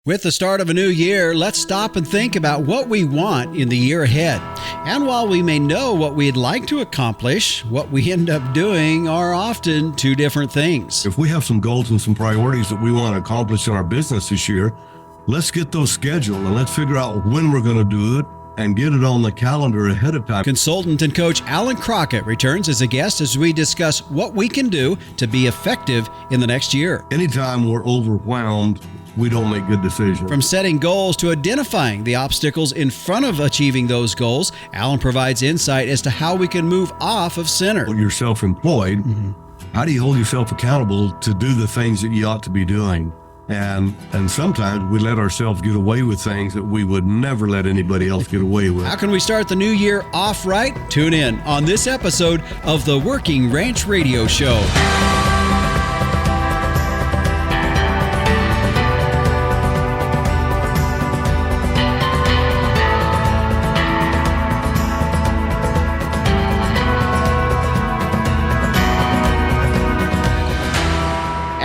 With the start of a new year, let's stop and think about what we want in the year ahead. And while we may know what we'd like to accomplish, what we end up doing are often two different things. If we have some goals and some priorities that we want to accomplish in our business this year, let's get those scheduled and let's figure out when we're going to do it and get it on the calendar ahead of time. Consultant and coach Allan Crockett returns as a guest as we discuss what we can do to be effective in the next year. Anytime we're overwhelmed, we don't make good decisions. From setting goals to identifying the obstacles in front of achieving those goals, Allan provides insight as to how we can move off of center. When you're self-employed, how do you hold yourself accountable to do the things that you ought to be doing? And sometimes we let ourselves get away with things that we would never let anybody else get away with. How can we start the new year off right? Tune in on this episode of the Working Ranch Radio Show.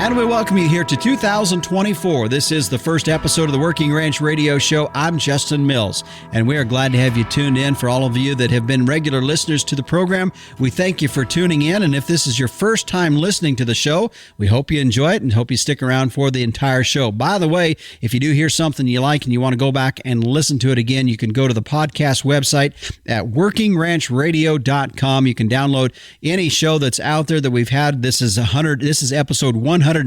And we welcome you here to 2024. This is the first episode of the Working Ranch Radio Show. I'm Justin Mills, and we are glad to have you tuned in. For all of you that have been regular listeners to the program, we thank you for tuning in. And if this is your first time listening to the show, we hope you enjoy it and hope you stick around for the entire show. By the way, if you do hear something you like and you want to go back and listen to it again, you can go to the podcast website at workingranchradio.com. You can download any show that's out there that we've had. This is episode 151.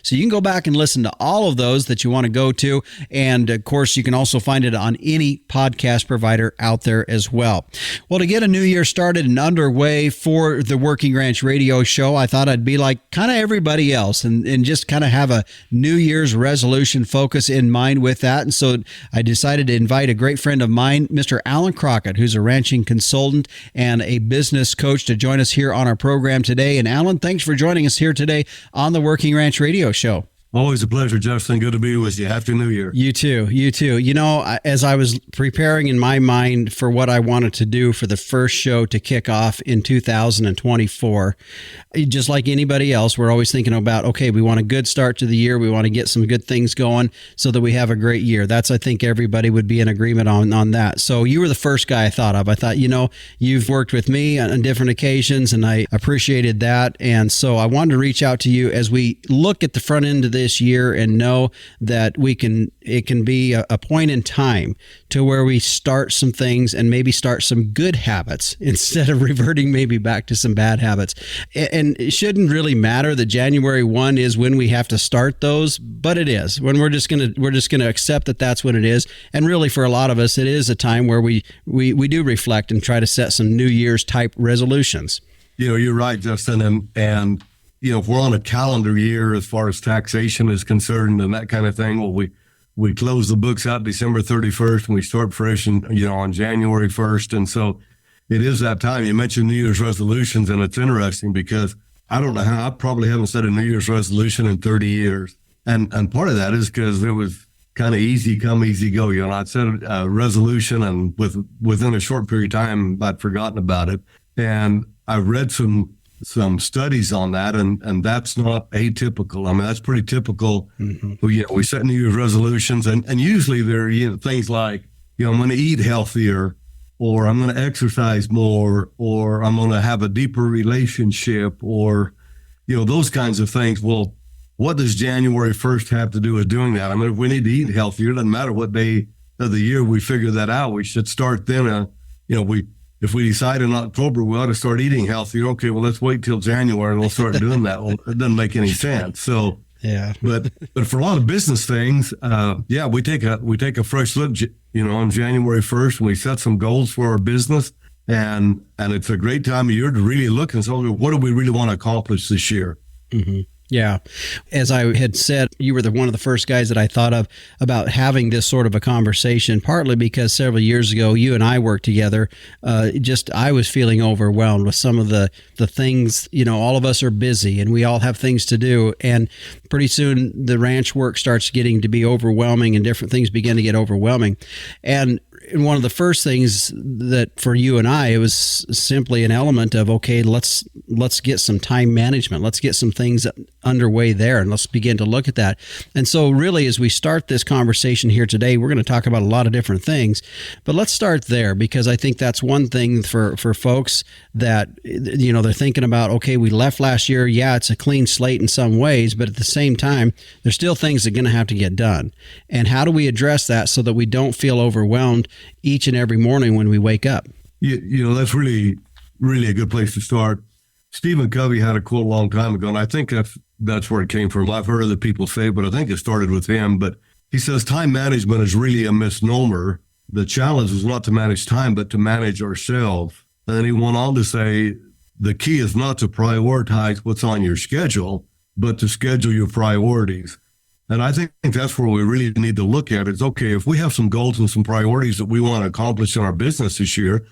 So you can go back and listen to all of those that you want to go to. And of course, you can also find it on any podcast provider out there as well. Well, to get a new year started and underway for the Working Ranch Radio Show, I thought I'd be like kind of everybody else and just kind of have a New Year's resolution focus in mind with that. And so I decided to invite a great friend of mine, Mr. Allan Crockett, who's a ranching consultant and a business coach, to join us here on our program today. And Allan, thanks for joining us here today on the Working Ranch Radio Show. Always a pleasure, Justin. Good to be with you. Happy New Year. You too. You too. You know, as I was preparing in my mind for what I wanted to do for the first show to kick off in 2024, just like anybody else, we're always thinking about, okay, we want a good start to the year. We want to get some good things going so that we have a great year. That's, I think everybody would be in agreement on that. So you were the first guy I thought of. I thought, you know, you've worked with me on different occasions and I appreciated that. And so I wanted to reach out to you as we look at the front end of this year and know that it can be a point in time to where we start some things and maybe start some good habits instead of reverting maybe back to some bad habits. And it shouldn't really matter that January 1 is when we have to start those, but it is when we're just going to accept that that's what it is. And really for a lot of us, it is a time where we do reflect and try to set some New Year's type resolutions. You know, you're right, Justin. And you know, if we're on a calendar year as far as taxation is concerned and that kind of thing, well, we close the books out December 31st and we start fresh on January 1st. And so it is that time. You mentioned New Year's resolutions, and it's interesting because I don't know how, I probably haven't set a New Year's resolution in 30 years. And part of that is because it was kind of easy come, easy go. You know, I'd set a resolution and within a short period of time, I'd forgotten about it. And I read some studies on that, and that's not atypical. I mean, that's pretty typical. Mm-hmm. We set New Year's resolutions, and usually they're things like, I'm going to eat healthier, or I'm going to exercise more, or I'm going to have a deeper relationship, or, those kinds of things. Well, what does January 1st have to do with doing that? I mean, if we need to eat healthier, it doesn't matter what day of the year we figure that out. We should start then, if we decide in October we ought to start eating healthier, okay, well, let's wait till January and we'll start doing that. Well, it doesn't make any sense. So, yeah. But for a lot of business things, we take a fresh look, on January 1st, and we set some goals for our business, and it's a great time of year to really look and say, what do we really want to accomplish this year? Mm-hmm. Yeah. As I had said, you were one of the first guys that I thought of about having this sort of a conversation, partly because several years ago, you and I worked together. I was feeling overwhelmed with some of the things, all of us are busy and we all have things to do. And pretty soon the ranch work starts getting to be overwhelming and different things begin to get overwhelming. And one of the first things that for you and I, it was simply an element of, okay, let's get some time management. Let's get some things underway there, and let's begin to look at that. And so really, as we start this conversation here today, we're going to talk about a lot of different things, but let's start there, because I think that's one thing for folks that, they're thinking about, okay, we left last year. Yeah, it's a clean slate in some ways, but at the same time, there's still things that are going to have to get done. And how do we address that so that we don't feel overwhelmed each and every morning when we wake up? That's really, really a good place to start. Stephen Covey had a quote a long time ago, and I think that's where it came from. I've heard other people say, but I think it started with him. But he says, time management is really a misnomer. The challenge is not to manage time, but to manage ourselves. And then he went on to say, the key is not to prioritize what's on your schedule, but to schedule your priorities. And I think that's where we really need to look at it. It's okay, if we have some goals and some priorities that we want to accomplish in our business this year,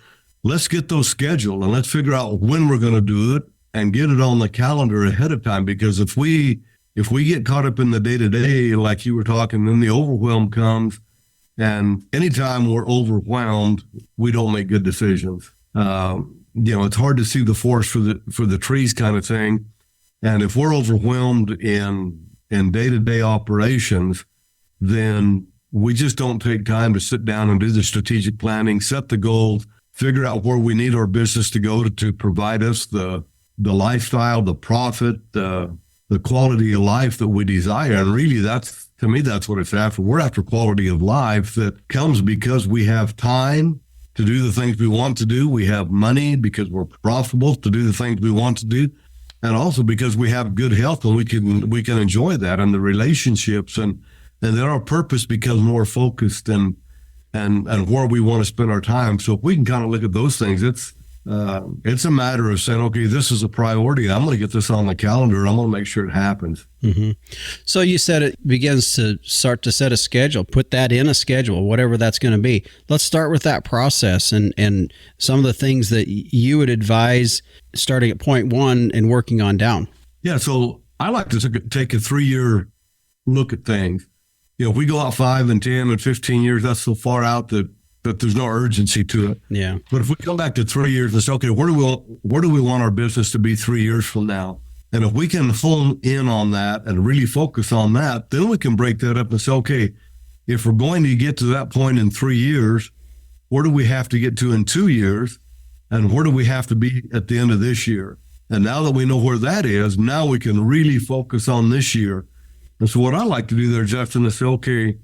let's get those scheduled and let's figure out when we're going to do it and get it on the calendar ahead of time. Because if we get caught up in the day-to-day, like you were talking, then the overwhelm comes. And anytime we're overwhelmed, we don't make good decisions. It's hard to see the forest for the trees kind of thing. And if we're overwhelmed in day-to-day operations, then we just don't take time to sit down and do the strategic planning, set the goals, figure out where we need our business to go to provide us the lifestyle, the profit, the quality of life that we desire. And really, to me, that's what it's after. We're after quality of life that comes because we have time to do the things we want to do. We have money because we're profitable to do the things we want to do. And also because we have good health and we can enjoy that, and the relationships, and then our purpose becomes more focused and where we want to spend our time. So if we can kind of look at those things, it's a matter of saying, okay, this is a priority. I'm going to get this on the calendar. I'm going to make sure it happens. Mm-hmm. So you said it begins to start to set a schedule, put that in a schedule, whatever that's going to be. Let's start with that process and some of the things that you would advise starting at point one and working on down. Yeah. So I like to take a 3-year look at things. If we go out 5 and 10 and 15 years, that's so far out that there's no urgency to it. Yeah. But if we come back to 3 years and say, okay, where do we want our business to be 3 years from now? And if we can hone in on that and really focus on that, then we can break that up and say, okay, if we're going to get to that point in 3 years, where do we have to get to in 2 years? And where do we have to be at the end of this year? And now that we know where that is, now we can really focus on this year. And so what I like to do there, Justin, is say, okay,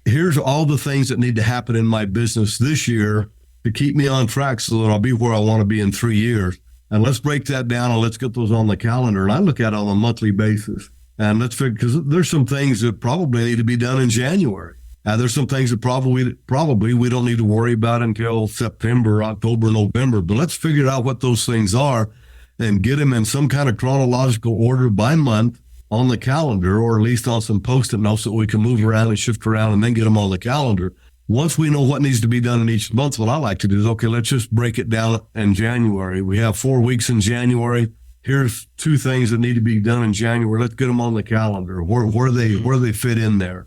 here's all the things that need to happen in my business this year to keep me on track so that I'll be where I want to be in 3 years. And let's break that down and let's get those on the calendar. And I look at it on a monthly basis. And let's figure, because there's some things that probably need to be done in January. There's some things that probably we don't need to worry about until September, October, November. But let's figure out what those things are and get them in some kind of chronological order by month on the calendar, or at least on some Post-it notes that we can move around and shift around and then get them on the calendar. Once we know what needs to be done in each month, what I like to do is, okay, let's just break it down in January. We have 4 weeks in January. Here's 2 things that need to be done in January. Let's get them on the calendar. Where they fit in there,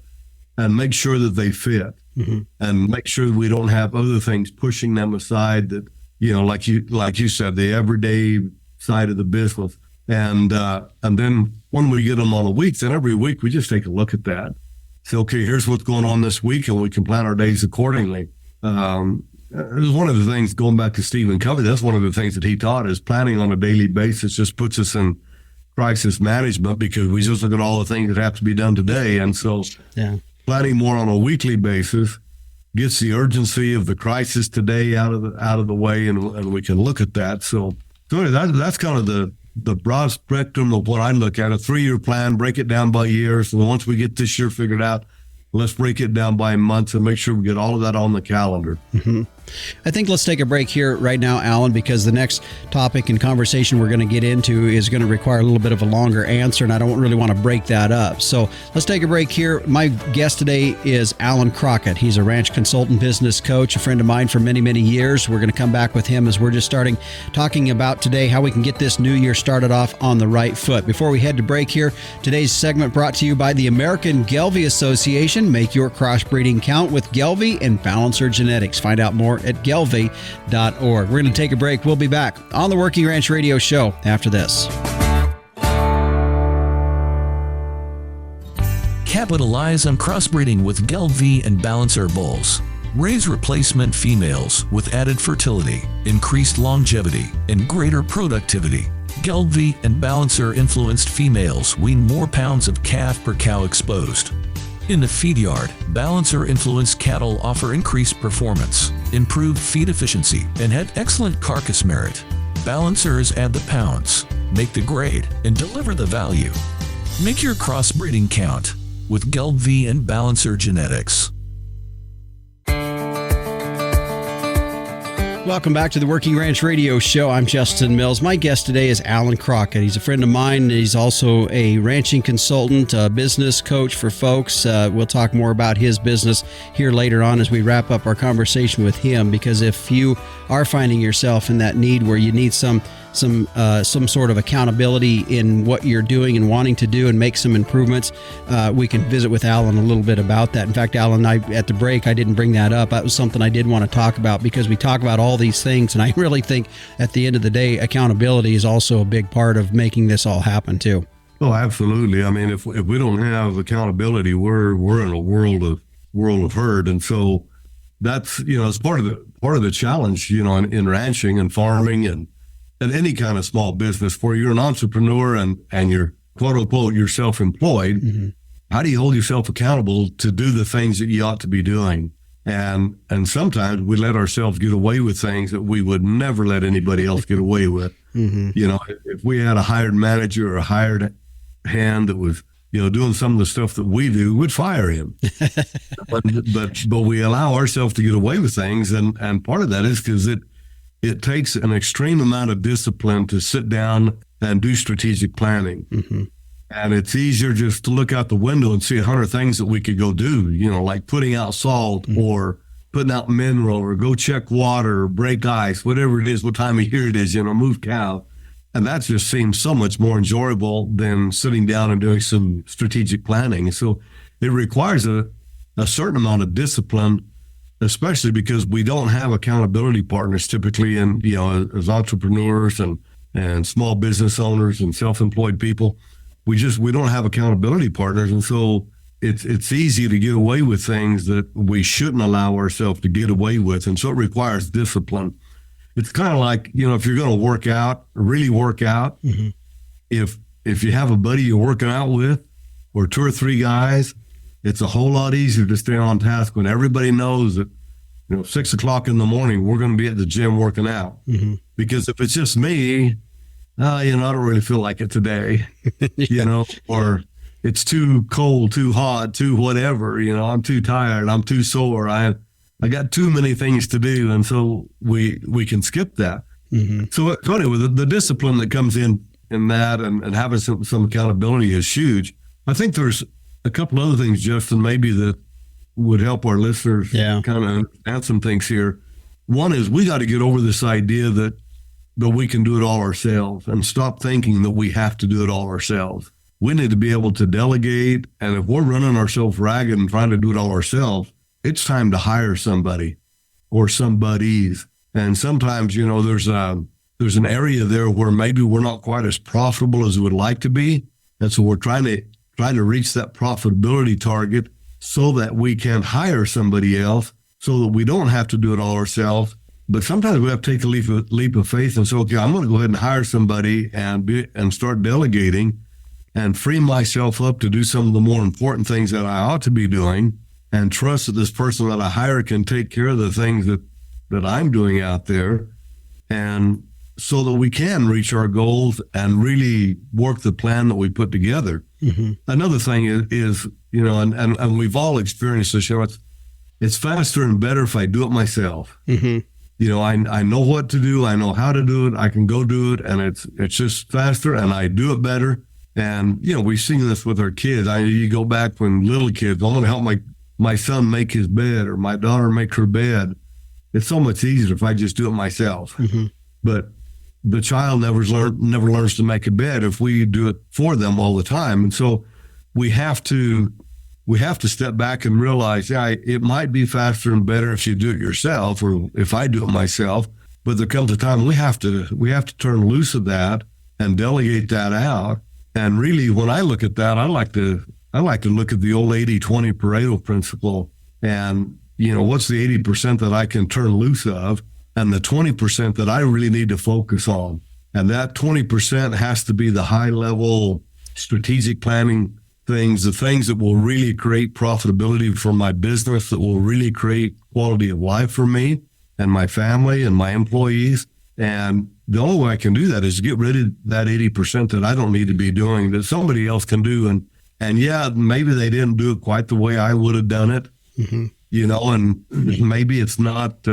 and make sure that they fit, and make sure we don't have other things pushing them aside. That like you said, the everyday side of the business, and then when we get them on the weeks, then every week we just take a look at that. Say, okay, here's what's going on this week, and we can plan our days accordingly. It was one of the things, going back to Stephen Covey, that's one of the things that he taught, is planning on a daily basis just puts us in crisis management, because we just look at all the things that have to be done today. And so planning more on a weekly basis gets the urgency of the crisis today out of the way, and we can look at that. So that's kind of the broad spectrum of what I look at: a 3-year plan, break it down by years. And once we get this year figured out, let's break it down by months and make sure we get all of that on the calendar. I think let's take a break here right now, Allan, because the next topic and conversation we're going to get into is going to require a little bit of a longer answer, and I don't really want to break that up. So let's take a break here. My guest today is Allan Crockett. He's a ranch consultant, business coach, a friend of mine for many, many years. We're going to come back with him as we're just talking about today how we can get this new year started off on the right foot. Before we head to break here, today's segment brought to you by the American Gelbvieh Association. Make your crossbreeding count with Gelbvieh and Balancer Genetics. Find out more at gelbvieh.org. We're going to take a break. We'll be back on the Working Ranch Radio Show after this. Capitalize on crossbreeding with Gelbvieh and Balancer bulls. Raise replacement females with added fertility, increased longevity, and greater productivity. Gelbvieh and Balancer influenced females wean more pounds of calf per cow exposed. In the feed yard, Balancer influenced cattle offer increased performance, improved feed efficiency, and had excellent carcass merit. Balancers add the pounds, make the grade, and deliver the value. Make your crossbreeding count with Gelbvieh and Balancer Genetics. Welcome back to the Working Ranch Radio Show. I'm Justin Mills. My guest today is Allan Crockett. He's a friend of mine. He's also a ranching consultant, a business coach for folks. We'll talk more about his business here later on as we wrap up our conversation with him, because if you are finding yourself in that need where you need some sort of accountability in what you're doing and wanting to do and make some improvements, we can visit with Allan a little bit about that. In fact, Allan, at the break, I didn't bring that up. That was something I did want to talk about, because we talk about all these things, and I really think at the end of the day, accountability is also a big part of making this all happen too. Oh, absolutely. I mean, if we don't have accountability, we're in a world of hurt, and so that's it's part of the challenge in ranching and farming and any kind of small business where you're an entrepreneur and you're quote unquote you're self-employed. Mm-hmm. How do you hold yourself accountable to do the things that you ought to be doing? And sometimes we let ourselves get away with things that we would never let anybody else get away with. Mm-hmm. If we had a hired manager or a hired hand that was doing some of the stuff that we do, we'd fire him. but we allow ourselves to get away with things, and part of that is because it takes an extreme amount of discipline to sit down and do strategic planning. Mm-hmm. And it's easier just to look out the window and see 100 things that we could go do, like putting out salt mm-hmm. or putting out mineral or go check water or break ice, whatever it is, what time of year it is, move cow. And that just seems so much more enjoyable than sitting down and doing some strategic planning. So it requires a certain amount of discipline, especially because we don't have accountability partners typically as entrepreneurs and small business owners and self-employed people. We don't have accountability partners. And so it's easy to get away with things that we shouldn't allow ourselves to get away with. And so it requires discipline. It's kind of like, if you're going to really work out, mm-hmm. if you have a buddy you're working out with or two or three guys, it's a whole lot easier to stay on task when everybody knows that, 6 o'clock in the morning, we're going to be at the gym working out. Mm-hmm. Because if it's just me, I don't really feel like it today, or it's too cold, too hot, too whatever, I'm too tired, I'm too sore, I got too many things to do, and so we can skip that. Mm-hmm. So it's funny, with the discipline that comes in that and having some accountability is huge. I think there's a couple other things, Justin, maybe that would help our listeners kind of understand some things here. One is we got to get over this idea that we can do it all ourselves and stop thinking that we have to do it all ourselves. We need to be able to delegate, and if we're running ourselves ragged and trying to do it all ourselves, it's time to hire somebody or somebodies. And sometimes, there's an area there where maybe we're not quite as profitable as we would like to be. And so we're trying to reach that profitability target so that we can hire somebody else so that we don't have to do it all ourselves. But sometimes we have to take a leap of faith and say, okay, I'm going to go ahead and hire somebody and start delegating and free myself up to do some of the more important things that I ought to be doing, and trust that this person that I hire can take care of the things that I'm doing out there, and so that we can reach our goals and really work the plan that we put together. Mm-hmm. Another thing is and we've all experienced this, it's faster and better if I do it myself. I know what to do. I know how to do it. I can go do it. And it's just faster and I do it better. And, we've seen this with our kids. You go back when little kids, I want to help my son make his bed or my daughter make her bed. It's so much easier if I just do it myself. But the child never learns to make a bed if we do it for them all the time. And so we have to step back and realize, it might be faster and better if you do it yourself or if I do it myself. But there comes a time we have to turn loose of that and delegate that out. And really, when I look at that, I like to look at the old 80-20 Pareto principle. And, what's the 80% that I can turn loose of and the 20% that I really need to focus on. And that 20% has to be the high level strategic planning things, the things that will really create profitability for my business, that will really create quality of life for me and my family and my employees. And the only way I can do that is get rid of that 80% that I don't need to be doing, that somebody else can do. And yeah, maybe they didn't do it quite the way I would have done it, and maybe it's not,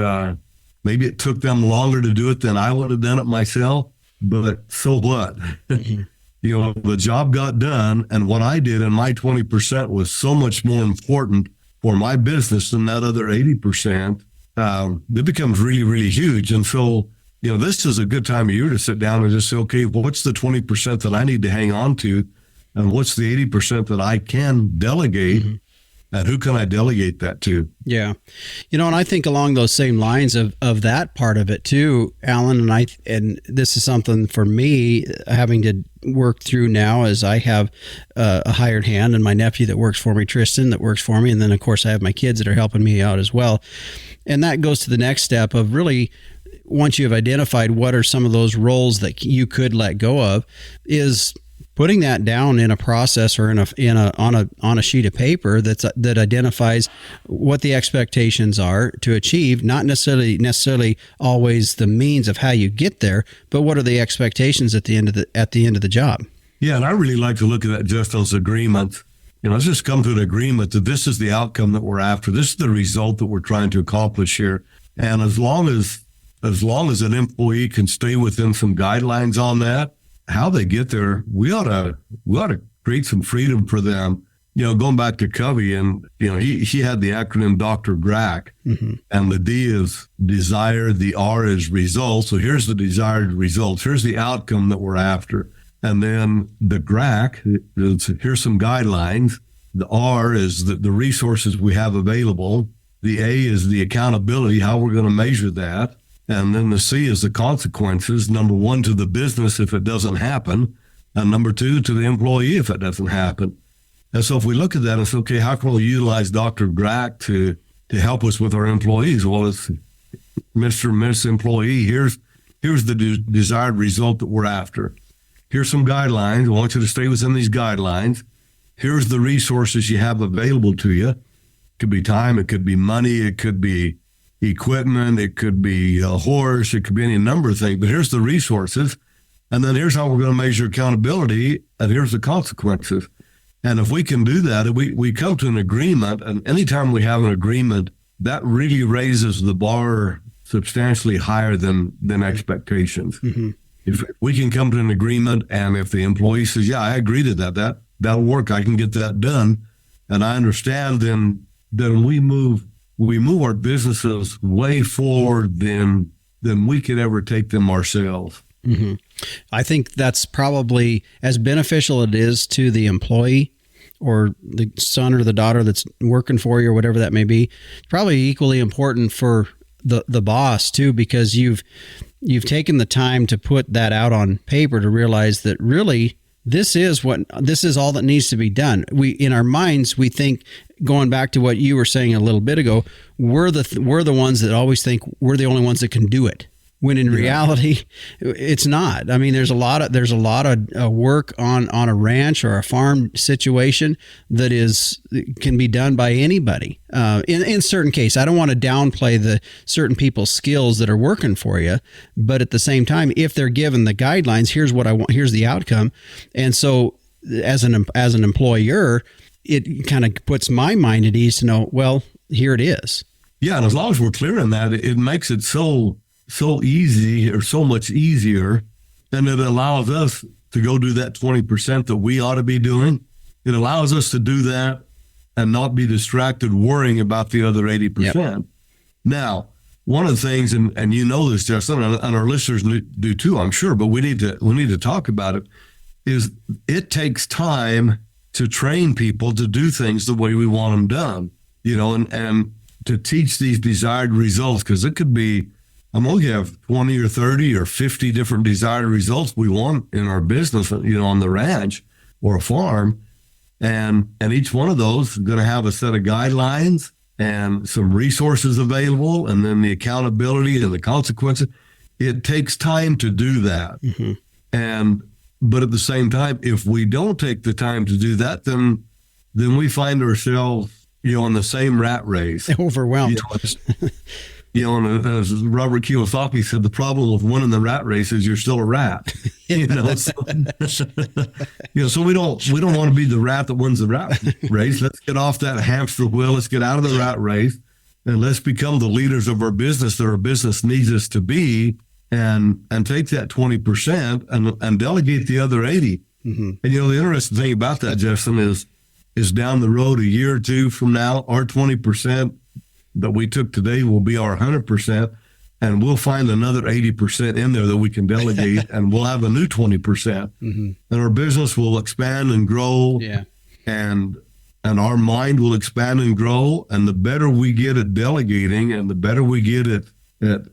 maybe it took them longer to do it than I would have done it myself, but so what? The job got done, and what I did in my 20% was so much more important for my business than that other 80%. It becomes really, really huge. And so, this is a good time of year to sit down and just say, okay, well, what's the 20% that I need to hang on to? And what's the 80% that I can delegate? And who can I delegate that to? Yeah. And I think along those same lines of that part of it too, Allan, and this is something for me having to work through now as I have a hired hand and my nephew that works for me, Tristan, that works for me. And then of course I have my kids that are helping me out as well. And that goes to the next step of really, once you have identified what are some of those roles that you could let go of, is putting that down in a process or on a sheet of paper that identifies what the expectations are to achieve, not necessarily always the means of how you get there, but what are the expectations at the end of the job. Yeah, and I really like to look at that just as agreement. Let's just come to an agreement that this is the outcome that we're after. This is the result that we're trying to accomplish here. And as long as an employee can stay within some guidelines on that, how they get there, we ought to create some freedom for them. Going back to Covey, and he had the acronym Dr. GRAC, and the D is desire, the R is results. So here's the desired results. Here's the outcome that we're after. And then the GRAC is here's some guidelines. The R is the resources we have available. The A is the accountability, how we're going to measure that. And then the C is the consequences. Number one, to the business if it doesn't happen. And number two, to the employee if it doesn't happen. And so if we look at that and say, okay, how can we utilize Dr. GRAC to help us with our employees? Well, it's Mr. and Miss Employee, here's the desired result that we're after. Here's some guidelines. I want you to stay within these guidelines. Here's the resources you have available to you. It could be time, it could be money, it could be equipment, it could be a horse, it could be any number of things, but here's the resources. And then here's how we're going to measure accountability, and here's the consequences. And if we can do that, we come to an agreement, and anytime we have an agreement, that really raises the bar substantially higher than expectations. If we can come to an agreement, and if the employee says, yeah, I agree to that'll work, I can get that done, and I understand, then we move our businesses way forward than we could ever take them ourselves. I think that's probably as beneficial it is to the employee or the son or the daughter that's working for you or whatever that may be, probably equally important for the boss too, because you've taken the time to put that out on paper to realize that really this is all that needs to be done. We, in our minds, we think, going back to what you were saying a little bit ago, we're the ones that always think we're the only ones that can do it. When in reality, it's not. I mean, there's a lot of work on a ranch or a farm situation that can be done by anybody. In certain cases, I don't want to downplay the certain people's skills that are working for you, but at the same time, if they're given the guidelines, here's what I want, here's the outcome, and so as an employer, it kind of puts my mind at ease to know, well, here it is. Yeah, and as long as we're clear on that, it makes it so easy, or so much easier, and it allows us to go do that 20% that we ought to be doing. It allows us to do that and not be distracted worrying about the other 80%. Yep. Now, one of the things, and you know this, Justin, and our listeners do too, I'm sure, but we need to talk about it, is it takes time to train people to do things the way we want them done, and to teach these desired results, because it could be, we have 20 or 30 or 50 different desired results we want in our business, on the ranch or a farm. And each one of those is going to have a set of guidelines and some resources available, and then the accountability and the consequences. It takes time to do that. Mm-hmm. But at the same time, if we don't take the time to do that, then we find ourselves, in the same rat race. Overwhelmed. And as Robert Kiyosaki said, the problem with winning the rat race is you're still a rat. So we don't want to be the rat that wins the rat race. Let's get off that hamster wheel. Let's get out of the rat race, and let's become the leaders of our business that our business needs us to be, and take that 20% and delegate the other 80. Mm-hmm. And the interesting thing about that, Justin, is down the road, a year or two from now, our 20% that we took today will be our 100%, and we'll find another 80% in there that we can delegate, and we'll have a new 20%. Mm-hmm. And our business will expand and grow, and our mind will expand and grow. And the better we get at delegating, and the better we get at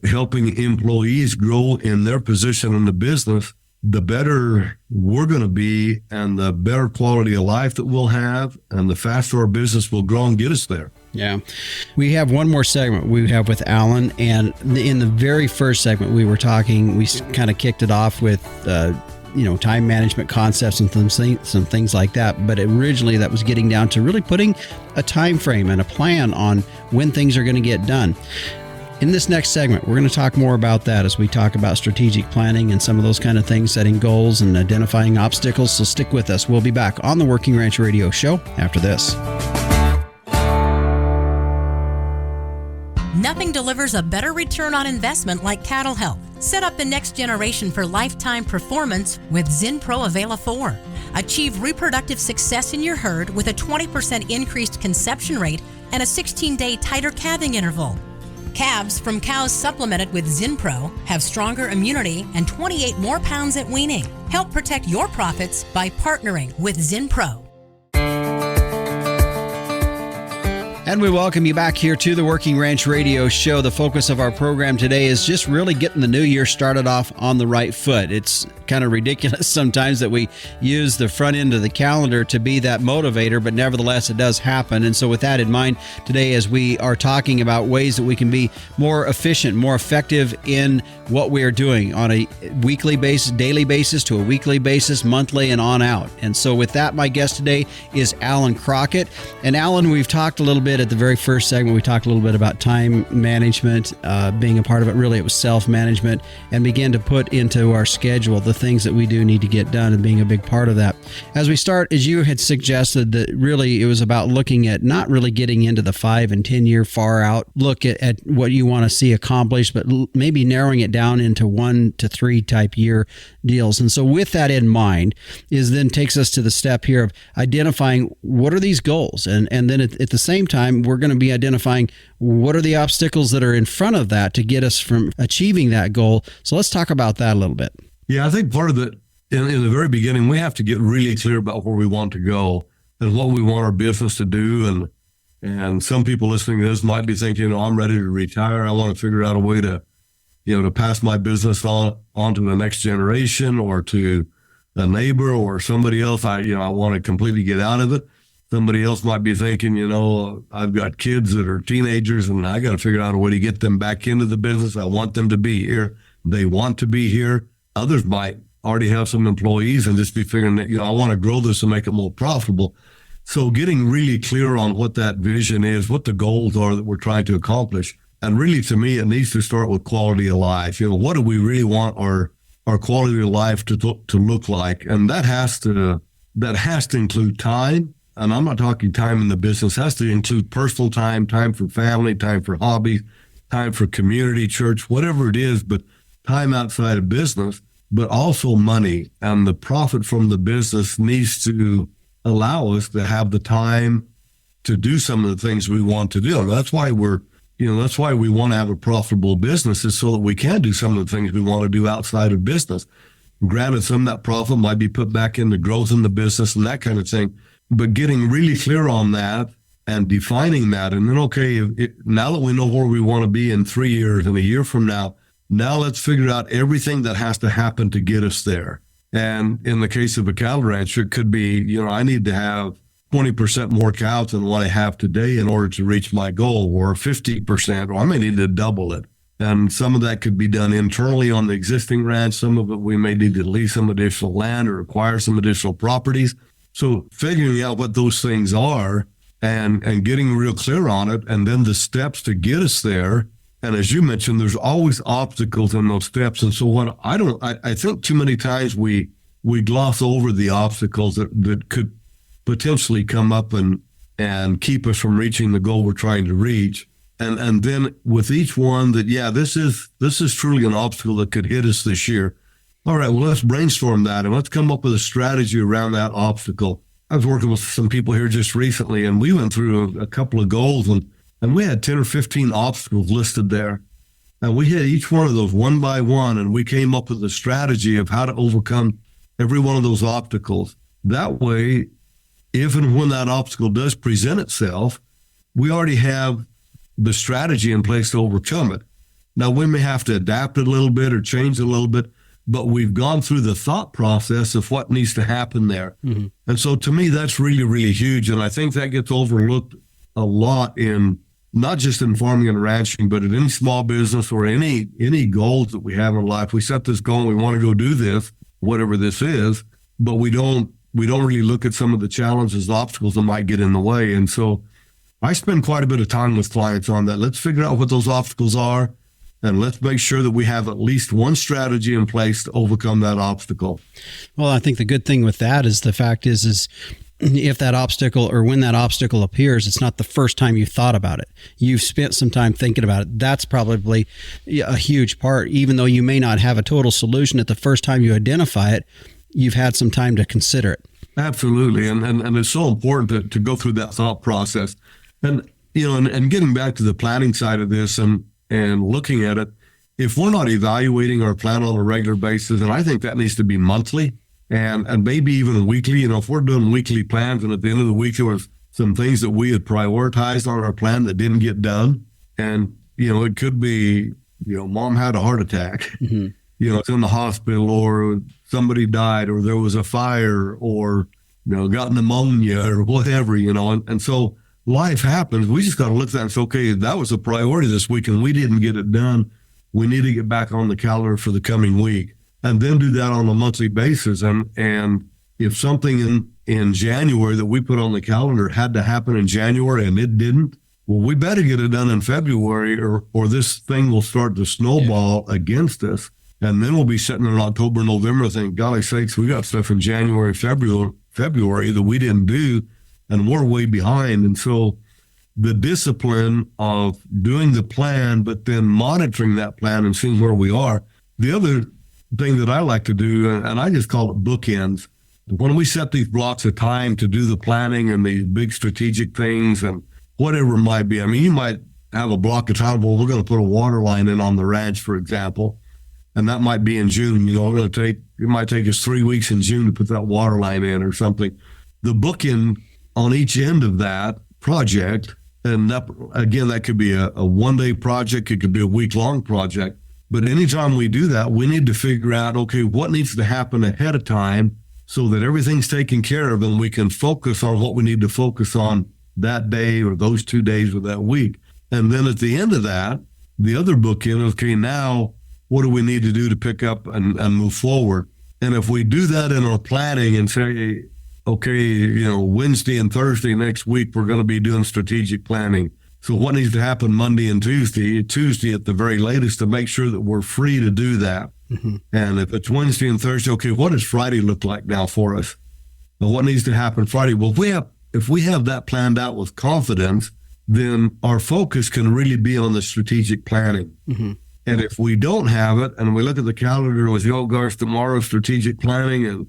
helping employees grow in their position in the business, the better we're going to be, and the better quality of life that we'll have, and the faster our business will grow and get us there. Yeah. We have one more segment we have with Allan, and in the very first segment we kind of kicked it off with, time management concepts and some things like that. But originally that was getting down to really putting a time frame and a plan on when things are going to get done. In this next segment, we're going to talk more about that as we talk about strategic planning and some of those kind of things, setting goals and identifying obstacles. So stick with us. We'll be back on the Working Ranch Radio Show after this. Nothing delivers a better return on investment like cattle health. Set up the next generation for lifetime performance with Zinpro Avela 4. Achieve reproductive success in your herd with a 20% increased conception rate and a 16-day tighter calving interval. Calves from cows supplemented with Zinpro have stronger immunity and 28 more pounds at weaning. Help protect your profits by partnering with Zinpro. And we welcome you back here to the Working Ranch Radio Show. The focus of our program today is just really getting the new year started off on the right foot. It's kind of ridiculous sometimes that we use the front end of the calendar to be that motivator, but nevertheless it does happen. And so with that in mind, today as we are talking about ways that we can be more efficient, more effective in what we are doing on a weekly basis, daily basis to a weekly basis, monthly and on out. And so with that, my guest today is Allan Crockett. And Allan, we've talked a little bit at the very first segment, we talked a little bit about time management, being a part of it. Really, it was self-management, and began to put into our schedule the things that we do need to get done and being a big part of that. As we start, as you had suggested, that really it was about looking at not really getting into the 5 and 10 year far out look at what you want to see accomplished, but maybe narrowing it down into 1 to 3 type year deals. And so with that in mind then takes us to the step here of identifying what are these goals, and then at the same time we're going to be identifying what are the obstacles that are in front of that to get us from achieving that goal. So let's talk about that a little bit. Yeah, I think part of it in the very beginning, we have to get really clear about where we want to go and what we want our business to do. And some people listening to this might be thinking, I'm ready to retire. I want to figure out a way to pass my business on to the next generation or to a neighbor or somebody else. I want to completely get out of it. Somebody else might be thinking, I've got kids that are teenagers and I got to figure out a way to get them back into the business. I want them to be here. They want to be here. Others might already have some employees and just be figuring that, I want to grow this and make it more profitable. So getting really clear on what that vision is, what the goals are that we're trying to accomplish. And really, to me, it needs to start with quality of life. What do we really want our quality of life to look like? And that has to include time. and I'm not talking time in the business, has to include personal time, time for family, time for hobbies, time for community, church, whatever it is, but time outside of business, but also money. And the profit from the business needs to allow us to have the time to do some of the things we want to do. And that's why that's why we want to have a profitable business, is so that we can do some of the things we want to do outside of business. Granted, some of that profit might be put back into growth in the business and that kind of thing, but getting really clear on that and defining that. And then, okay, now that we know where we want to be in 3 years and a year from now let's figure out everything that has to happen to get us there. And in the case of a cattle rancher, it could be, I need to have 20% more cows than what I have today in order to reach my goal, or 50%, or I may need to double it. And some of that could be done internally on the existing ranch. Some of it we may need to lease some additional land or acquire some additional properties. So figuring out what those things are and getting real clear on it, and then the steps to get us there. And as you mentioned, there's always obstacles in those steps. And so I think too many times we gloss over the obstacles that could potentially come up and keep us from reaching the goal we're trying to reach. And then with each one this is truly an obstacle that could hit us this year. All right, well, let's brainstorm that and let's come up with a strategy around that obstacle. I was working with some people here just recently, and we went through a couple of goals, and we had 10 or 15 obstacles listed there. And we hit each one of those one by one, and we came up with a strategy of how to overcome every one of those obstacles. That way, if and when that obstacle does present itself, we already have the strategy in place to overcome it. Now, we may have to adapt it a little bit or change it a little bit, but we've gone through the thought process of what needs to happen there. Mm-hmm. And so to me, that's really, really huge. And I think that gets overlooked a lot in not just in farming and ranching, but in any small business or any goals that we have in life. We set this goal and we want to go do this, whatever this is, but we don't really look at some of the challenges, obstacles that might get in the way. And so I spend quite a bit of time with clients on that. Let's figure out what those obstacles are, and let's make sure that we have at least one strategy in place to overcome that obstacle. Well, I think the good thing with that is the fact is if that obstacle or when that obstacle appears, it's not the first time you thought about it. You've spent some time thinking about it. That's probably a huge part. Even though you may not have a total solution at the first time you identify it, you've had some time to consider it. Absolutely. And it's so important to go through that thought process. And, and getting back to the planning side of this and looking at it, if we're not evaluating our plan on a regular basis, and I think that needs to be monthly and maybe even weekly, if we're doing weekly plans and at the end of the week there was some things that we had prioritized on our plan that didn't get done. And, it could be, mom had a heart attack, mm-hmm. It's in the hospital, or somebody died, or there was a fire, or, got pneumonia or whatever, and so life happens. We just got to look at that and say, okay, that was a priority this week and we didn't get it done. We need to get back on the calendar for the coming week, and then do that on a monthly basis. And if something in January that we put on the calendar had to happen in January and it didn't, well, we better get it done in February or this thing will start to snowball against us. And then we'll be sitting in October, November thinking, golly sakes, we got stuff in January, February that we didn't do, and we're way behind. And so the discipline of doing the plan, but then monitoring that plan and seeing where we are. The other thing that I like to do, and I just call it bookends, when we set these blocks of time to do the planning and the big strategic things and whatever it might be. I mean, you might have a block of time, well, we're going to put a water line in on the ranch, for example, and that might be in June. It might take us 3 weeks in June to put that water line in or something. The bookend on each end of that project, and that, again, that could be a one-day project, it could be a week-long project, but anytime we do that, we need to figure out, okay, what needs to happen ahead of time so that everything's taken care of and we can focus on what we need to focus on that day or those 2 days or that week. And then at the end of that, the other bookend, okay, now what do we need to do to pick up and move forward? And if we do that in our planning and say, okay, Wednesday and Thursday next week, we're going to be doing strategic planning. So what needs to happen Monday and Tuesday at the very latest, to make sure that we're free to do that. Mm-hmm. And if it's Wednesday and Thursday, okay, what does Friday look like now for us? And what needs to happen Friday? Well, if we have that planned out with confidence, then our focus can really be on the strategic planning. Mm-hmm. And if we don't have it, and we look at the calendar with, oh gosh, tomorrow's strategic planning, and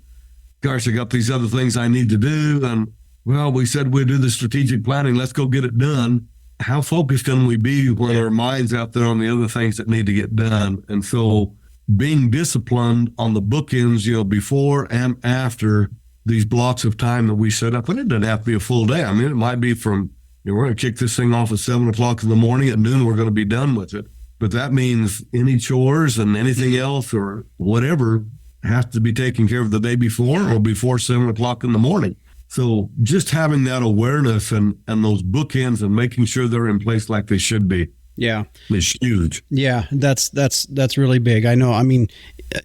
gosh, I got these other things I need to do, and well, we said we'd do the strategic planning, let's go get it done. How focused can we be when our mind's out there on the other things that need to get done? And so being disciplined on the bookends, before and after these blocks of time that we set up, and it doesn't have to be a full day. I mean, it might be from, we're going to kick this thing off at 7 o'clock in the morning, at noon, we're going to be done with it. But that means any chores and anything else or whatever has to be taken care of the day before or before 7 o'clock in the morning. So just having that awareness and those bookends and making sure they're in place like they should be. Yeah. Is huge. Yeah, that's really big. I know. I mean,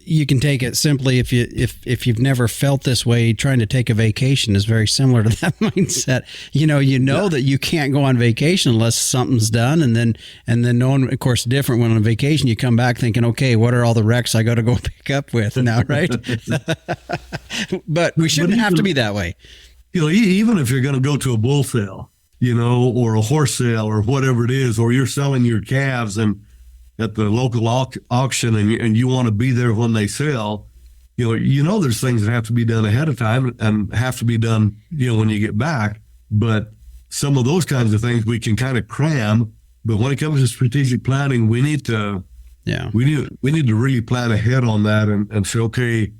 you can take it simply if you've never felt this way. Trying to take a vacation is very similar to that mindset. That you can't go on vacation unless something's done, and then knowing, of course, different when on vacation you come back thinking, okay, what are all the wrecks I got to go pick up with now, right? But we shouldn't have to be that way. Even if you're going to go to a bull sale, or a horse sale or whatever it is, or you're selling your calves and at the local auction and you want to be there when they sell, there's things that have to be done ahead of time and have to be done, when you get back. But some of those kinds of things we can kind of cram. But when it comes to strategic planning, we need to really plan ahead on that and say, okay,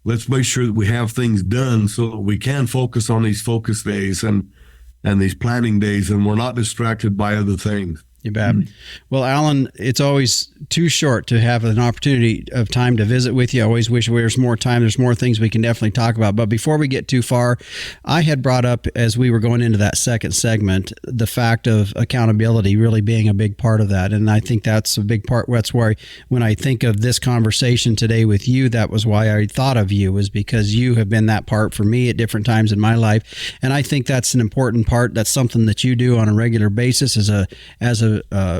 let's make sure that we have things done so that we can focus on these focus days and these planning days, and we're not distracted by other things. You bet. Well, Allan, it's always too short to have an opportunity of time to visit with you. I always wish there was more time. There's more things we can definitely talk about. But before we get too far, I had brought up, as we were going into that second segment, the fact of accountability really being a big part of that. And I think that's a big part. That's why when I think of this conversation today with you, that was why I thought of you, was because you have been that part for me at different times in my life. And I think that's an important part. That's something that you do on a regular basis as a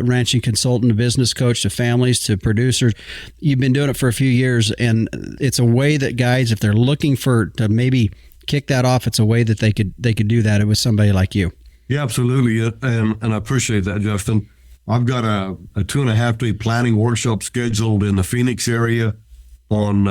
ranching consultant, a business coach to families, to producers. You've been doing it for a few years, and it's a way that guys, if they're looking to maybe kick that off, it's a way that they could do that with somebody like you. Yeah, absolutely. And I appreciate that, Justin. I've got a 2.5-day planning workshop scheduled in the Phoenix area on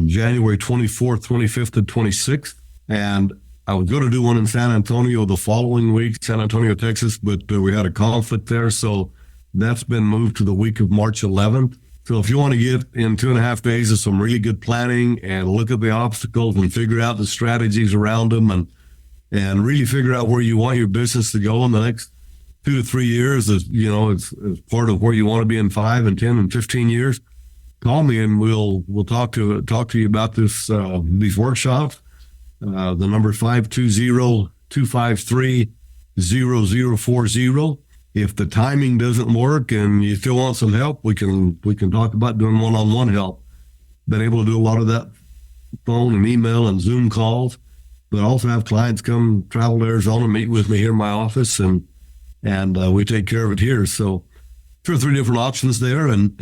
January 24th, 25th, and 26th. And I was going to do one in San Antonio the following week, San Antonio, Texas, but we had a conflict there. So that's been moved to the week of March 11th. So if you want to get in 2.5 days of some really good planning and look at the obstacles and figure out the strategies around them and really figure out where you want your business to go in the next 2 to 3 years, as part of where you want to be in 5 and 10 and 15 years, call me and we'll talk to you about these workshops. The number 520-253-0040. If the timing doesn't work and you still want some help, we can talk about doing one-on-one help. Been able to do a lot of that phone and email and Zoom calls, but also have clients come travel to Arizona, meet with me here in my office, and we take care of it here. So 2 or 3 different options there, and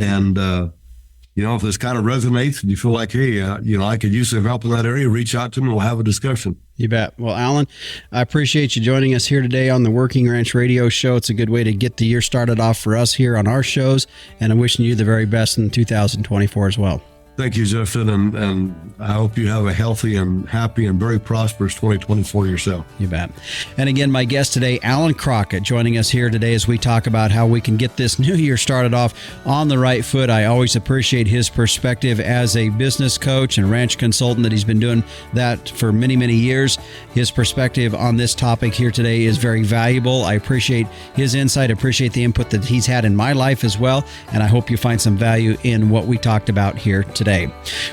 if this kind of resonates and you feel like, hey, I could use some help in that area, reach out to me and we'll have a discussion. You bet. Well, Allan, I appreciate you joining us here today on the Working Ranch Radio Show. It's a good way to get the year started off for us here on our shows, and I'm wishing you the very best in 2024 as well. Thank you, Justin, and I hope you have a healthy and happy and very prosperous 2024 yourself. You bet. And again, my guest today, Allan Crockett, joining us here today as we talk about how we can get this new year started off on the right foot. I always appreciate his perspective as a business coach and ranch consultant that he's been doing that for many, many years. His perspective on this topic here today is very valuable. I appreciate his insight, appreciate the input that he's had in my life as well, and I hope you find some value in what we talked about here today.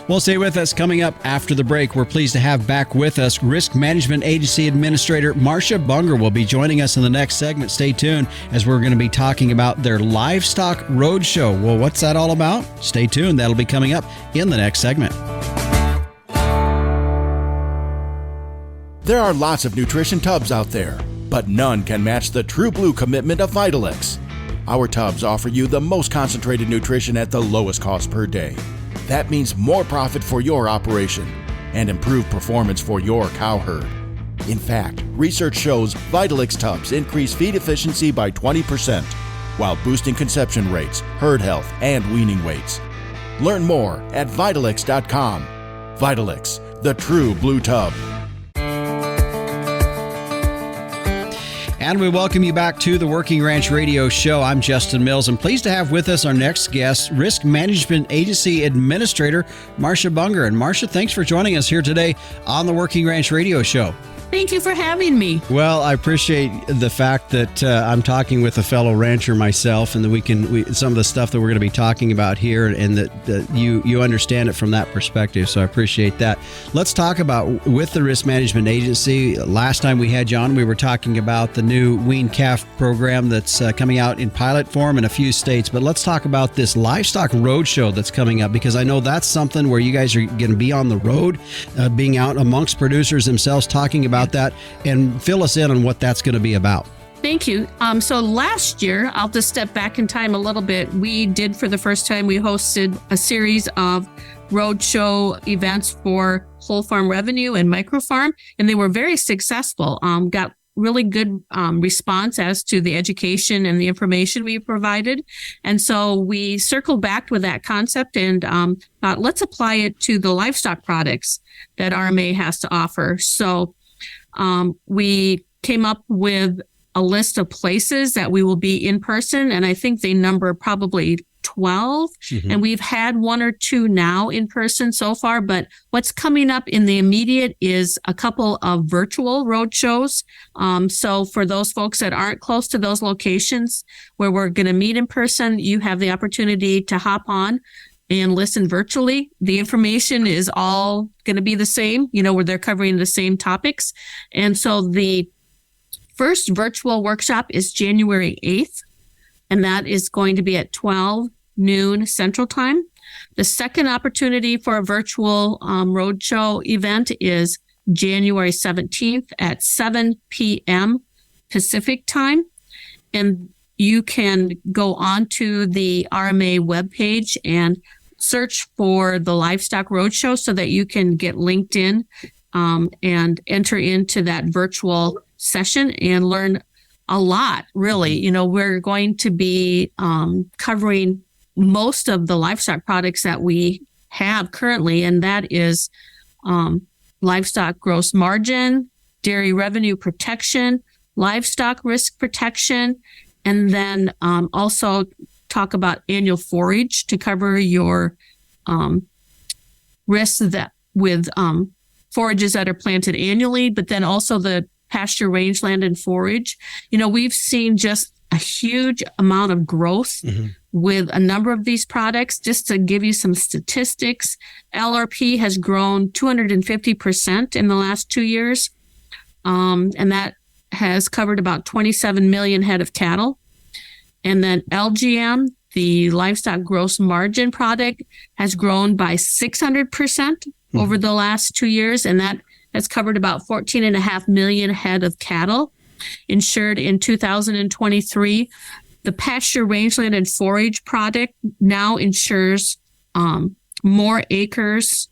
Well, stay with us. Coming up after the break, we're pleased to have back with us Risk Management Agency Administrator Marcia Bunger will be joining us in the next segment. Stay tuned as we're going to be talking about their Livestock Roadshow. Well, what's that all about? Stay tuned. That'll be coming up in the next segment. There are lots of nutrition tubs out there, but none can match the True Blue commitment of Vitalix. Our tubs offer you the most concentrated nutrition at the lowest cost per day. That means more profit for your operation and improved performance for your cow herd. In fact, research shows Vitalix tubs increase feed efficiency by 20%, while boosting conception rates, herd health, and weaning weights. Learn more at Vitalix.com. Vitalix, the true blue tub. And we welcome you back to the Working Ranch Radio Show. I'm Justin Mills. I'm pleased to have with us our next guest, Risk Management Agency Administrator, Marcia Bunger. And Marcia, thanks for joining us here today on the Working Ranch Radio Show. Thank you for having me. Well, I appreciate the fact that I'm talking with a fellow rancher myself, and that we some of the stuff that we're going to be talking about here, and that you understand it from that perspective. So I appreciate that. Let's talk about with the Risk Management Agency. Last time we had you on, we were talking about the new wean calf program that's coming out in pilot form in a few states. But let's talk about this livestock roadshow that's coming up, because I know that's something where you guys are going to be on the road, being out amongst producers themselves, talking about that, and fill us in on what that's going to be about. Thank you. So last year, I'll just step back in time a little bit. We did, for the first time, we hosted a series of roadshow events for whole farm revenue and microfarm, and they were very successful. Got really good response as to the education and the information we provided. And so we circled back with that concept and thought, let's apply it to the livestock products that RMA has to offer. So we came up with a list of places that we will be in person, and I think they number probably 12. Mm-hmm. And we've had one or two now in person so far, but what's coming up in the immediate is a couple of virtual road shows. So for those folks that aren't close to those locations where we're going to meet in person, you have the opportunity to hop on and listen virtually. The information is all going to be the same, where they're covering the same topics. And so the first virtual workshop is January 8th, and that is going to be at 12 noon Central Time. The second opportunity for a virtual roadshow event is January 17th at 7 p.m. Pacific Time. And you can go onto the RMA webpage and search for the Livestock Roadshow so that you can get linked in and enter into that virtual session and learn a lot, really. We're going to be covering most of the livestock products that we have currently, and that is livestock gross margin, dairy revenue protection, livestock risk protection, and then also talk about annual forage to cover your risks that with forages that are planted annually, but then also the pasture, rangeland, and forage. We've seen just a huge amount of growth with a number of these products. Just to give you some statistics, LRP has grown 250% in the last 2 years, and that has covered about 27 million head of cattle. And then LGM, the livestock gross margin product, has grown by 600% over the last 2 years. And that has covered about 14.5 million head of cattle insured in 2023. The pasture, rangeland, and forage product now insures more acres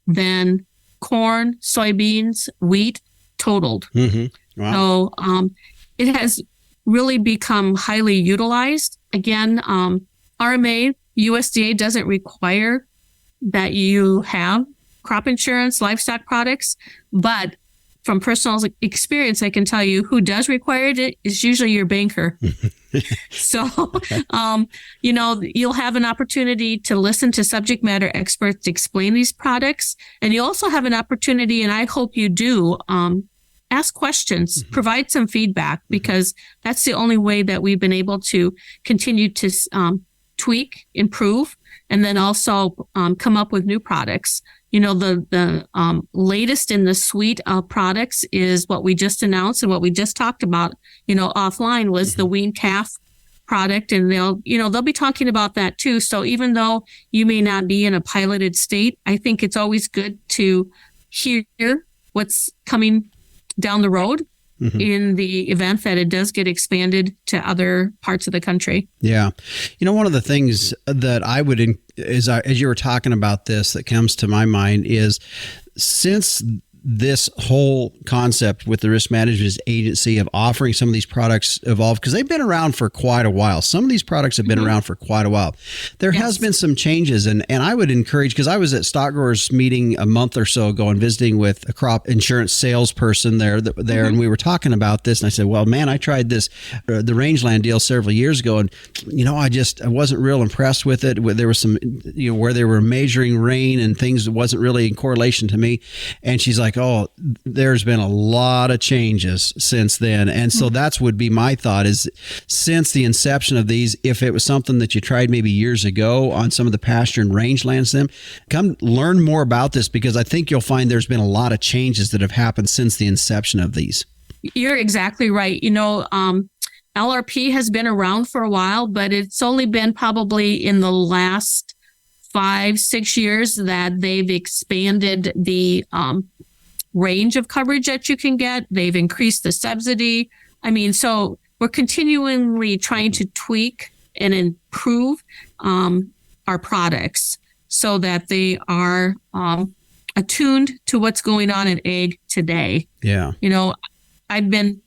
than corn, soybeans, wheat totaled. Mm-hmm. Wow. So it has really become highly utilized. Again, RMA, USDA doesn't require that you have crop insurance, livestock products, but from personal experience, I can tell you who does require it is usually your banker. So, you'll have an opportunity to listen to subject matter experts explain these products. And you also have an opportunity, and I hope you do, ask questions, provide some feedback, because that's the only way that we've been able to continue to tweak, improve, and then also come up with new products. The latest in the suite of products is what we just announced, and what we just talked about, offline was the wean calf product, and they'll be talking about that too. So even though you may not be in a piloted state, I think it's always good to hear what's coming down the road in the event that it does get expanded to other parts of the country. Yeah. One of the things that I would, as you were talking about this, that comes to my mind is, since this whole concept with the risk management agency of offering some of these products evolved? Because they've been around for quite a while. Some of these products have been around for quite a while. There has been some changes, and I would encourage, because I was at Stock Growers meeting a month or so ago and visiting with a crop insurance salesperson there, and we were talking about this, and I said, well, man, I tried this, the rangeland deal several years ago, and, I wasn't real impressed with it. There was some, where they were measuring rain and things that wasn't really in correlation to me. And she's like, oh, there's been a lot of changes since then. And so that's would be my thought is, since the inception of these, if it was something that you tried maybe years ago on some of the pasture and rangelands, then come learn more about this, because I think you'll find there's been a lot of changes that have happened since the inception of these. You're exactly right. LRP has been around for a while, but it's only been probably in the last 5-6 years that they've expanded the range of coverage that you can get. They've increased the subsidy. So we're continually trying to tweak and improve our products so that they are attuned to what's going on in ag today. Yeah. I've been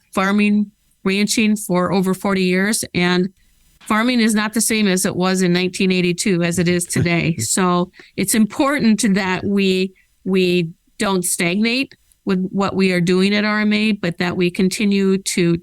ranching for over 40 years, and farming is not the same as it was in 1982 as it is today. So it's important that we don't stagnate with what we are doing at RMA, but that we continue to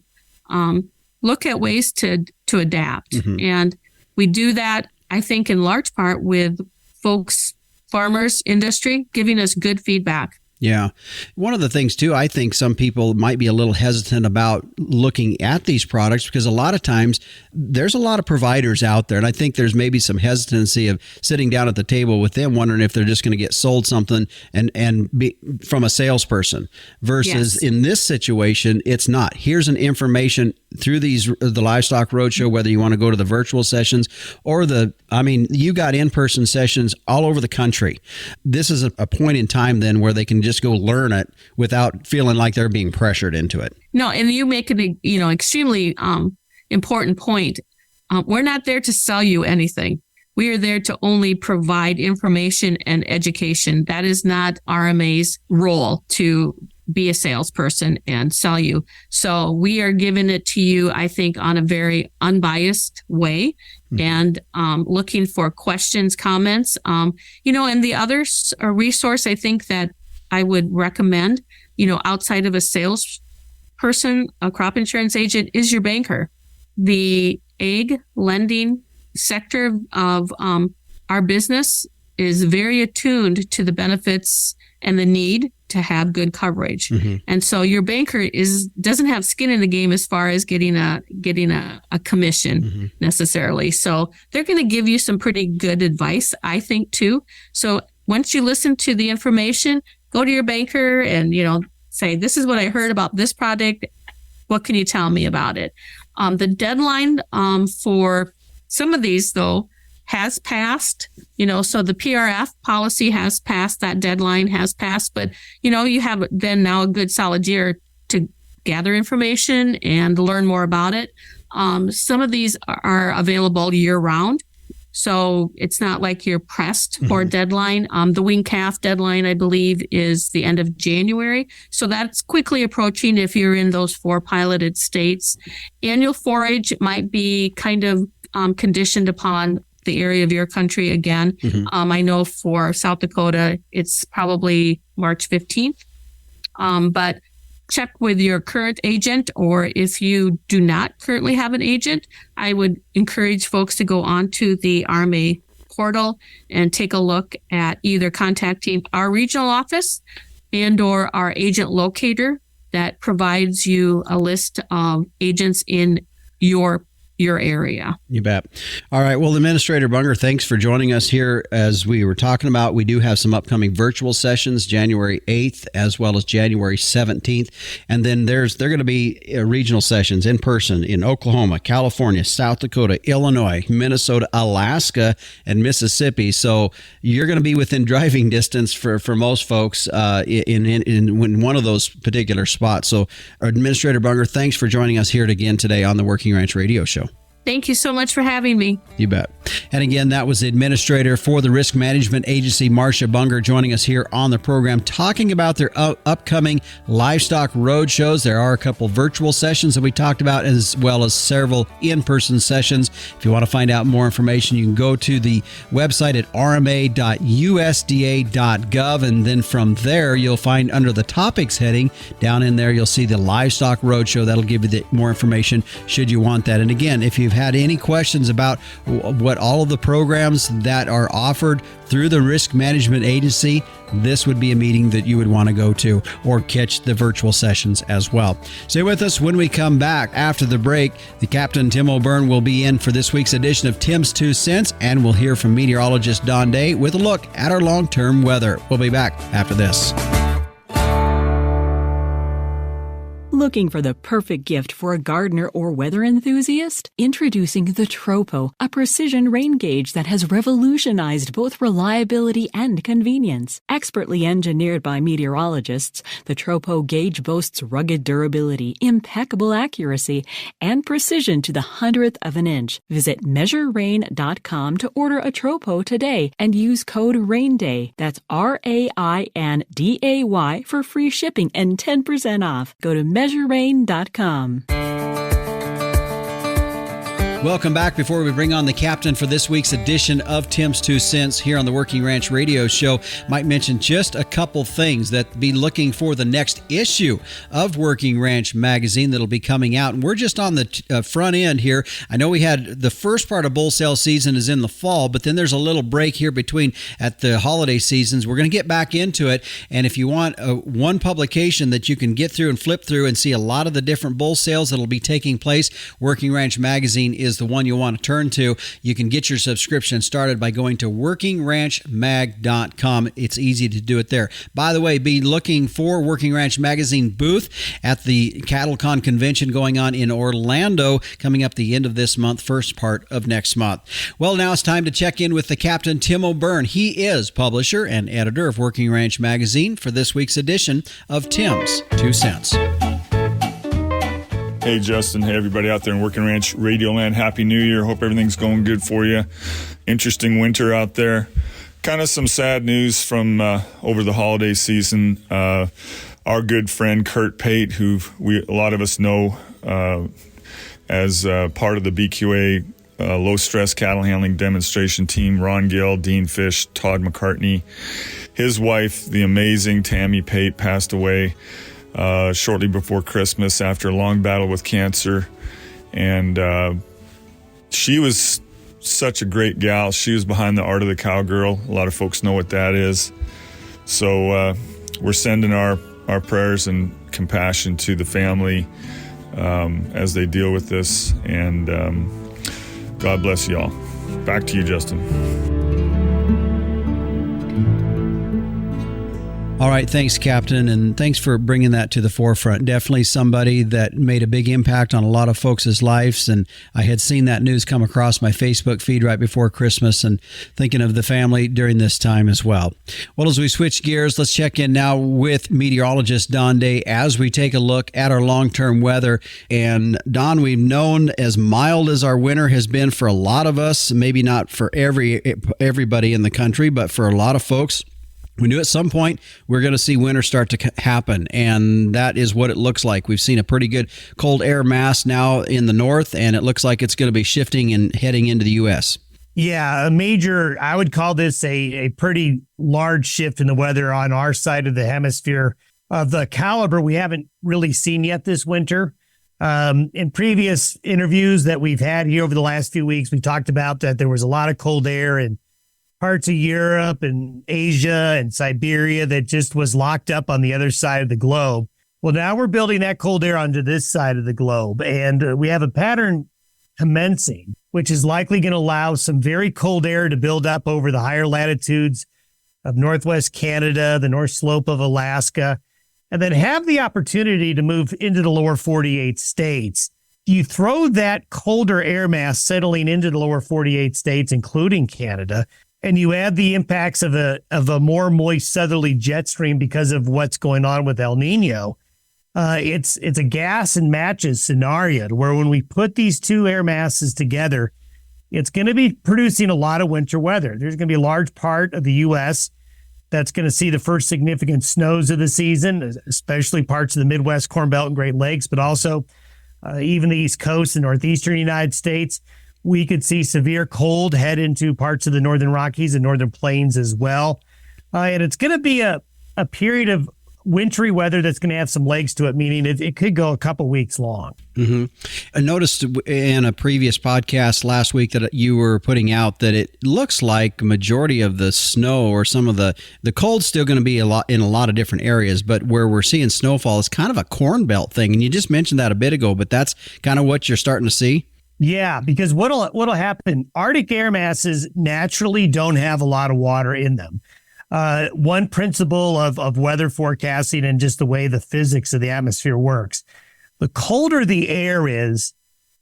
look at ways to adapt. And we do that, I think, in large part with folks, farmers, industry, giving us good feedback. Yeah. One of the things, too, I think some people might be a little hesitant about looking at these products, because a lot of times there's a lot of providers out there. And I think there's maybe some hesitancy of sitting down at the table with them, wondering if they're just going to get sold something and be from a salesperson versus in this situation, it's not. Here's an information through the Livestock Roadshow, whether you want to go to the virtual sessions or you got in-person sessions all over the country. This is a point in time then where they can just go learn it without feeling like they're being pressured into it. No, and you make an extremely important point. We're not there to sell you anything. We are there to only provide information and education. That is not RMA's role, to be a salesperson and sell you. So we are giving it to you, I think, on a very unbiased way, and looking for questions, comments, and the other resource I think that I would recommend, outside of a salesperson, a crop insurance agent, is your banker. The ag lending sector of our business is very attuned to the benefits and the need to have good coverage. And so your banker doesn't have skin in the game as far as getting a commission necessarily. So they're going to give you some pretty good advice, I think, too. So once you listen to the information, go to your banker and, say, this is what I heard about this product. What can you tell me about it? The deadline for some of these, though, has passed, so the PRF policy has passed, that deadline has passed, but, you have then now a good solid year to gather information and learn more about it. Some of these are available year round. So it's not like you're pressed for a deadline. The wean calf deadline, I believe, is the end of January. So that's quickly approaching if you're in those 4 piloted states. Annual forage might be kind of conditioned upon the area of your country again. I know for South Dakota, it's probably March 15th. But check with your current agent, or if you do not currently have an agent, I would encourage folks to go onto the RMA portal and take a look at either contacting our regional office and or our agent locator that provides you a list of agents in your area. You bet. All right. Well, Administrator Bunger, thanks for joining us here. As we were talking about, we do have some upcoming virtual sessions, January 8th, as well as January 17th. And then they're going to be regional sessions in person in Oklahoma, California, South Dakota, Illinois, Minnesota, Alaska, and Mississippi. So you're going to be within driving distance for most folks in one of those particular spots. So Administrator Bunger, thanks for joining us here again today on the Working Ranch Radio Show. Thank you so much for having me. You bet. And again, that was the administrator for the Risk Management Agency, Marcia Bunger, joining us here on the program, talking about their upcoming livestock road shows. There are a couple virtual sessions that we talked about, as well as several in-person sessions. If you want to find out more information, you can go to the website at rma.usda.gov. And then from there, you'll find under the topics heading, down in there, you'll see the livestock road show. That'll give you more information should you want that. And again, if you've had any questions about what all of the programs that are offered through the Risk Management Agency, this would be a meeting that you would want to go to, or catch the virtual sessions as well. Stay with us. When we come back after the break, the Captain Tim O'Byrne will be in for this week's edition of Tim's 2 Cents, and we'll hear from meteorologist Don Day with a look at our long-term weather. We'll be back after this. Looking for the perfect gift for a gardener or weather enthusiast? Introducing the Tropo, a precision rain gauge that has revolutionized both reliability and convenience. Expertly engineered by meteorologists, the Tropo gauge boasts rugged durability, impeccable accuracy, and precision to the 100th of an inch. Visit measurerain.com to order a Tropo today and use code RAINDAY. That's RAINDAY for free shipping and 10% off. Go to measurerain.com. Welcome back. Before we bring on the captain for this week's edition of Tim's 2 Cents here on the Working Ranch Radio Show, might mention just a couple things that be looking for the next issue of Working Ranch magazine that'll be coming out. And we're just on the front end here. I know we had the first part of bull sale season is in the fall, but then there's a little break here between at the holiday seasons. We're going to get back into it. And if you want one publication that you can get through and flip through and see a lot of the different bull sales that'll be taking place, Working Ranch magazine is the one you want to turn to. You can get your subscription started by going to workingranchmag.com. It's easy to do it there. By the way, be looking for Working Ranch magazine booth at the CattleCon convention going on in Orlando, coming up the end of this month, first part of next month. Well, now it's time to check in with the Captain Tim O'Byrne. He is publisher and editor of Working Ranch magazine for this week's edition of Tim's 2 Cents. Hey, Justin. Hey, everybody out there in Working Ranch Radio Land. Happy New Year. Hope everything's going good for you. Interesting winter out there. Kind of some sad news from over the holiday season. Our good friend Kurt Pate, who a lot of us know as part of the BQA low-stress cattle handling demonstration team, Ron Gill, Dean Fish, Todd McCartney. His wife, the amazing Tammy Pate, passed away shortly before Christmas after a long battle with cancer. And she was such a great gal. She was behind the Art of the Cowgirl. A lot of folks know what that is. So we're sending our prayers and compassion to the family as they deal with this. And God bless you all. Back to you, Justin. All right. Thanks, Captain. And thanks for bringing that to the forefront. Definitely somebody that made a big impact on a lot of folks' lives. And I had seen that news come across my Facebook feed right before Christmas, and thinking of the family during this time as well. Well, as we switch gears, let's check in now with meteorologist Don Day as we take a look at our long-term weather. And Don, we've known as mild as our winter has been for a lot of us, maybe not for everybody in the country, but for a lot of folks, we knew at some point we're going to see winter start to happen, and that is what it looks like. We've seen a pretty good cold air mass now in the north, and it looks like it's going to be shifting and heading into the U.S. Yeah, I would call this a pretty large shift in the weather on our side of the hemisphere of the caliber we haven't really seen yet this winter. In previous interviews that we've had here over the last few weeks, we talked about that there was a lot of cold air in parts of Europe and Asia and Siberia that just was locked up on the other side of the globe. Well, now we're building that cold air onto this side of the globe, and we have a pattern commencing, which is likely going to allow some very cold air to build up over the higher latitudes of Northwest Canada, the North Slope of Alaska, and then have the opportunity to move into the lower 48 states. You throw that colder air mass settling into the lower 48 states, including Canada, and you add the impacts of a more moist southerly jet stream because of what's going on with El Nino, It's a gas and matches scenario where when we put these two air masses together, it's going to be producing a lot of winter weather. There's going to be a large part of the U.S. that's going to see the first significant snows of the season, especially parts of the Midwest, Corn Belt, and Great Lakes, but also even the East Coast and northeastern United States. We could see severe cold head into parts of the Northern Rockies and Northern Plains as well. And it's going to be a period of wintry weather that's going to have some legs to it, meaning it could go a couple weeks long. Mm-hmm. I noticed in a previous podcast last week that you were putting out that it looks like a majority of the snow or some of the cold's still going to be in a lot of different areas, but where we're seeing snowfall is kind of a Corn Belt thing. And you just mentioned that a bit ago, but that's kind of what you're starting to see. Yeah, because what'll happen, Arctic air masses naturally don't have a lot of water in them. One principle of weather forecasting and just the way the physics of the atmosphere works, the colder the air is,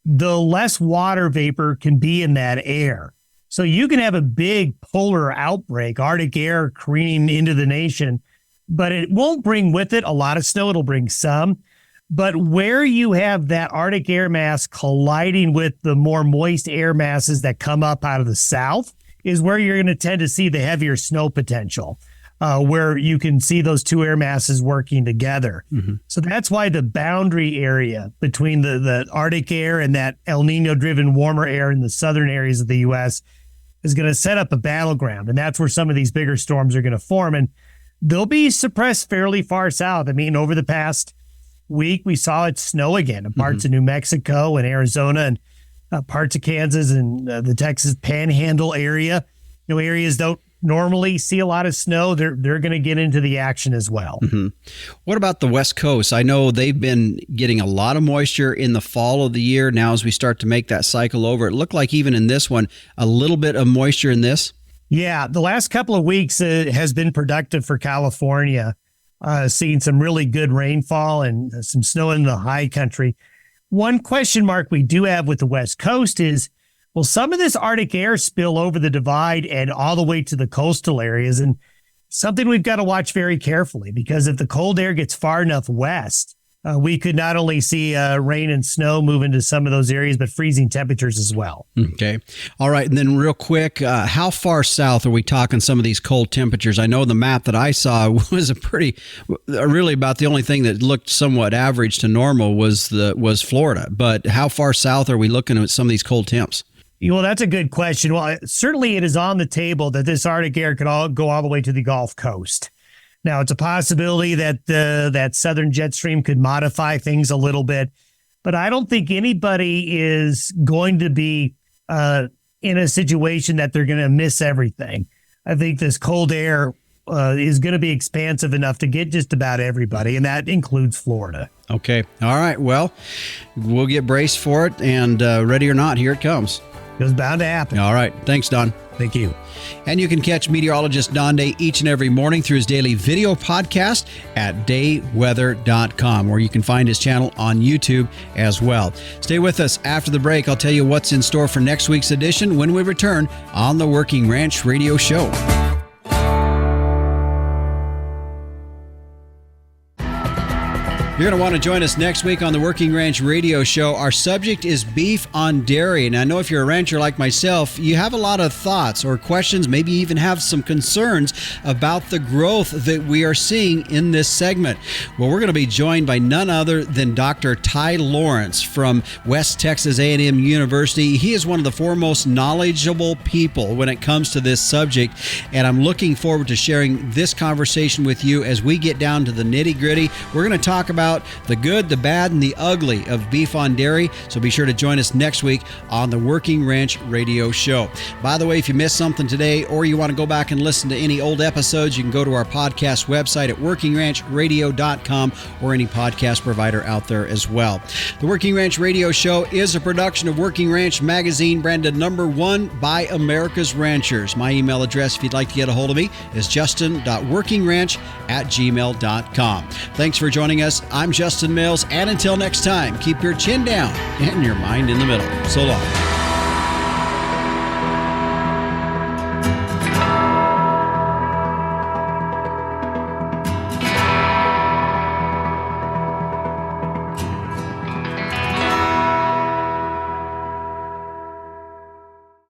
the less water vapor can be in that air. So you can have a big polar outbreak, Arctic air careening into the nation, but it won't bring with it a lot of snow. It'll bring some. But where you have that Arctic air mass colliding with the more moist air masses that come up out of the south is where you're going to tend to see the heavier snow potential, where you can see those two air masses working together. Mm-hmm. So that's why the boundary area between the Arctic air and that El Nino-driven warmer air in the southern areas of the U.S. is going to set up a battleground. And that's where some of these bigger storms are going to form. And they'll be suppressed fairly far south. I mean, over the past week, we saw it snow again in parts of New Mexico and Arizona and parts of Kansas and the Texas Panhandle area. Areas don't normally see a lot of snow. They're going to get into the action as well. Mm-hmm. What about the West Coast? I know they've been getting a lot of moisture in the fall of the year. Now, as we start to make that cycle over, it looked like even in this one, a little bit of moisture in this. Yeah, the last couple of weeks has been productive for California, seeing some really good rainfall and some snow in the high country. One question mark we do have with the West Coast is, will some of this Arctic air spill over the divide and all the way to the coastal areas? And something we've got to watch very carefully, because if the cold air gets far enough west, we could not only see rain and snow move into some of those areas, but freezing temperatures as well. Okay. All right. And then real quick, how far south are we talking some of these cold temperatures? I know the map that I saw was really about the only thing that looked somewhat average to normal was Florida. But how far south are we looking at some of these cold temps? Well, that's a good question. Well, certainly it is on the table that this Arctic air could go all the way to the Gulf Coast. Now, it's a possibility that that southern jet stream could modify things a little bit, but I don't think anybody is going to be in a situation that they're going to miss everything. I think this cold air is going to be expansive enough to get just about everybody, and that includes Florida. Okay. All right. Well, we'll get braced for it, and ready or not, here it comes. It was bound to happen. All right. Thanks, Don. Thank you. And you can catch meteorologist Don Day each and every morning through his daily video podcast at dayweather.com, where you can find his channel on YouTube as well. Stay with us after the break. I'll tell you what's in store for next week's edition when we return on the Working Ranch Radio Show. You're going to want to join us next week on the Working Ranch Radio Show. Our subject is beef on dairy. And I know if you're a rancher like myself, you have a lot of thoughts or questions, maybe even have some concerns about the growth that we are seeing in this segment. Well, we're going to be joined by none other than Dr. Ty Lawrence from West Texas A&M University. He is one of the foremost knowledgeable people when it comes to this subject, and I'm looking forward to sharing this conversation with you as we get down to the nitty-gritty. We're going to talk about the good, the bad, and the ugly of beef on dairy. So be sure to join us next week on the Working Ranch Radio Show. By the way, if you missed something today or you want to go back and listen to any old episodes, you can go to our podcast website at workingranchradio.com or any podcast provider out there as well. The Working Ranch Radio Show is a production of Working Ranch Magazine, branded #1 by America's Ranchers. My email address, if you'd like to get a hold of me, is justin.workingranch@gmail.com. Thanks for joining us. I'm Justin Mills, and until next time, keep your chin down and your mind in the middle. So long.